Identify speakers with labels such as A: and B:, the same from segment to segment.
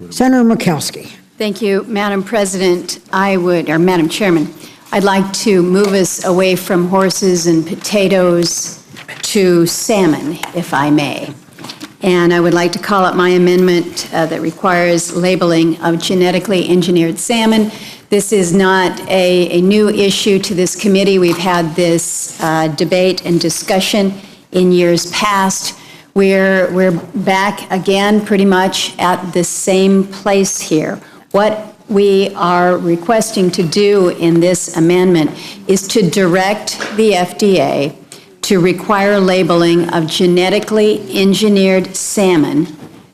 A: Senator Murkowski.
B: Thank you, Madam President. Madam Chairman, I'd like to move us away from horses and potatoes to salmon, if I may. And I would like to call up my amendment that requires labeling of genetically engineered salmon. This is not a new issue to this committee. We've had this debate and discussion in years past. We're back again pretty much at the same place here. What we are requesting to do in this amendment is to direct the FDA to require labeling of genetically engineered salmon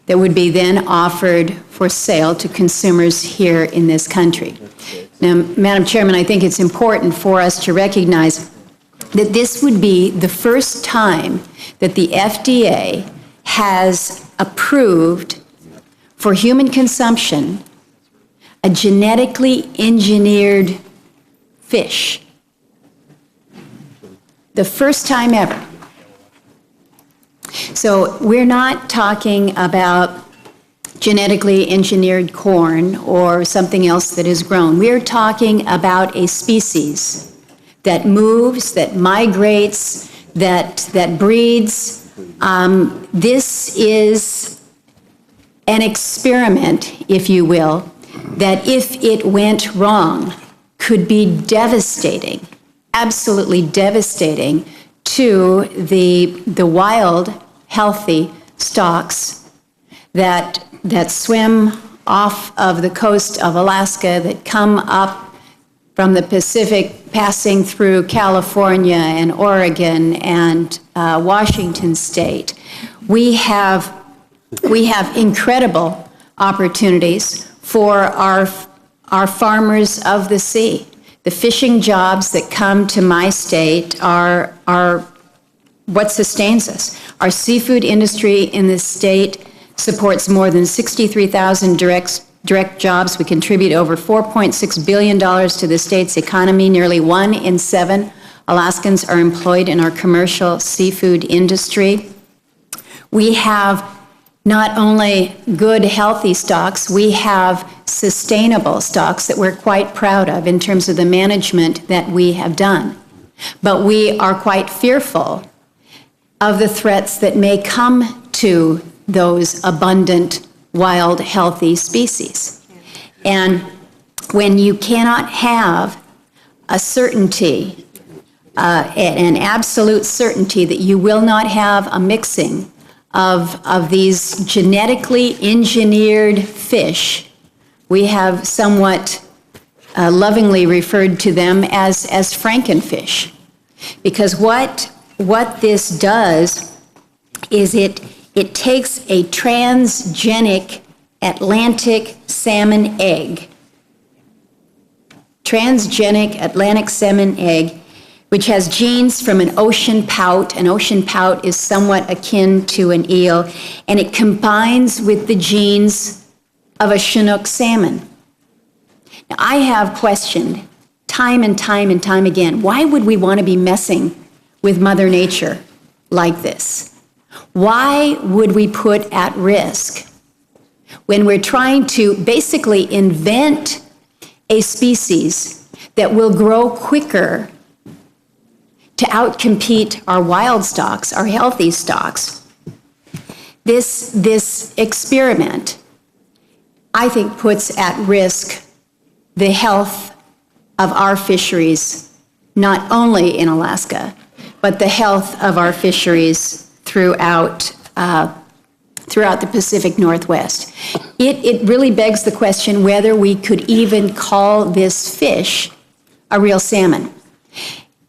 B: that would be then offered for sale to consumers here in this country. Now, Madam Chairman, I think it's important for us to recognize that this would be the first time that the FDA has approved for human consumption a genetically engineered fish. The first time ever. So we're not talking about genetically engineered corn or something else that is grown. We're talking about a species that moves, that migrates, that breeds. This is an experiment, if you will, that if it went wrong could be devastating, absolutely devastating to the wild, healthy stocks that swim off of the coast of Alaska, that come up from the Pacific, passing through California and Oregon and Washington State. We have incredible opportunities for our farmers of the sea. The fishing jobs that come to my state are what sustains us. Our seafood industry in this state supports more than 63,000 direct jobs. We contribute over $4.6 billion to the state's economy. Nearly 1 in 7 Alaskans are employed in our commercial seafood industry. We have not only good, healthy stocks, we have sustainable stocks that we're quite proud of in terms of the management that we have done. But we are quite fearful of the threats that may come to those abundant, wild, healthy species. And when you cannot have a certainty, an absolute certainty that you will not have a mixing of these genetically engineered fish, we have somewhat lovingly referred to them as Frankenfish. Because what this does is it takes a transgenic Atlantic salmon egg, which has genes from an ocean pout. An ocean pout is somewhat akin to an eel, and it combines with the genes of a Chinook salmon. Now, I have questioned time and time and time again, why would we want to be messing with Mother Nature like this? Why would we put at risk, when we're trying to basically invent a species that will grow quicker to outcompete our wild stocks, our healthy stocks? This experiment, I think, puts at risk the health of our fisheries, not only in Alaska, but the health of our fisheries throughout the Pacific Northwest. It really begs the question whether we could even call this fish a real salmon.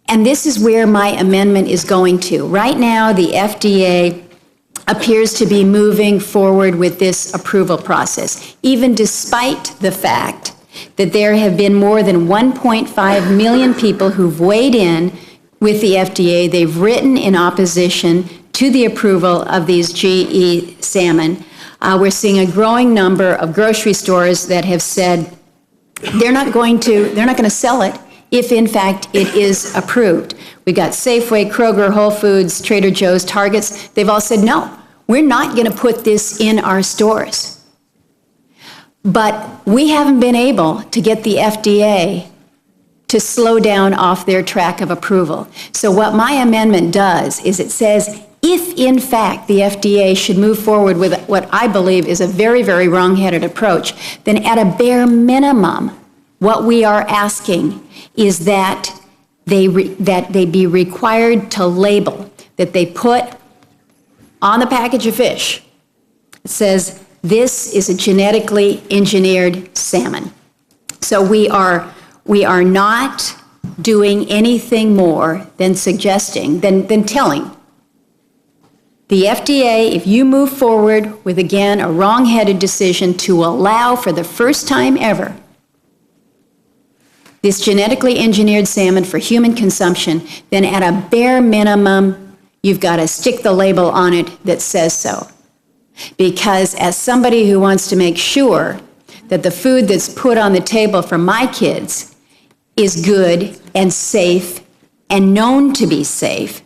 B: And this is where my amendment is going to. Right now, the FDA appears to be moving forward with this approval process, even despite the fact that there have been more than 1.5 million people who've weighed in with the FDA. They've written in opposition to the approval of these GE salmon. We're seeing a growing number of grocery stores that have said they're not going to sell it if in fact it is approved. We've got Safeway, Kroger, Whole Foods, Trader Joe's, Targets. They've all said, no, we're not going to put this in our stores. But we haven't been able to get the FDA to slow down off their track of approval. So what my amendment does is it says, if in fact the FDA should move forward with what I believe is a very, very wrong-headed approach, then at a bare minimum, what we are asking is that they be required to label, that they put on the package of fish, it says, this is a genetically engineered salmon. So we are not doing anything more than suggesting, than telling the FDA, if you move forward with, again, a wrong-headed decision to allow for the first time ever this genetically engineered salmon for human consumption, then at a bare minimum, you've got to stick the label on it that says so. Because as somebody who wants to make sure that the food that's put on the table for my kids is good and safe and known to be safe,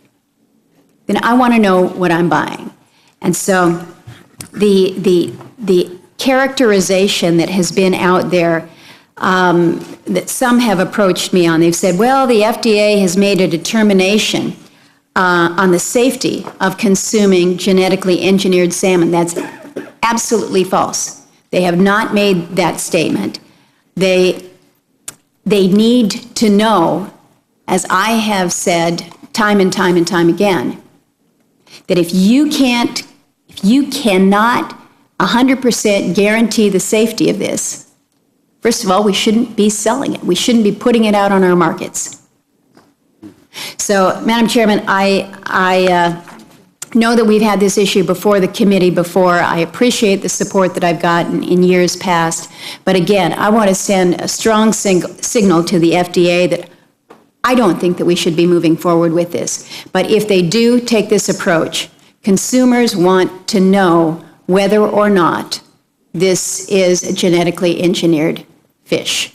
B: then I want to know what I'm buying. And so the characterization that has been out there that some have approached me on, they've said, well, the FDA has made a determination on the safety of consuming genetically engineered salmon. That's absolutely false. They have not made that statement. They need to know, as I have said time and time and time again, that if you cannot 100% guarantee the safety of this, first of all, we shouldn't be selling it. We shouldn't be putting it out on our markets. So, Madam Chairman, I know that we've had this issue before the committee before. I appreciate the support that I've gotten in years past. But again, I want to send a strong signal to the FDA that I don't think that we should be moving forward with this. But if they do take this approach, consumers want to know whether or not this is a genetically engineered fish.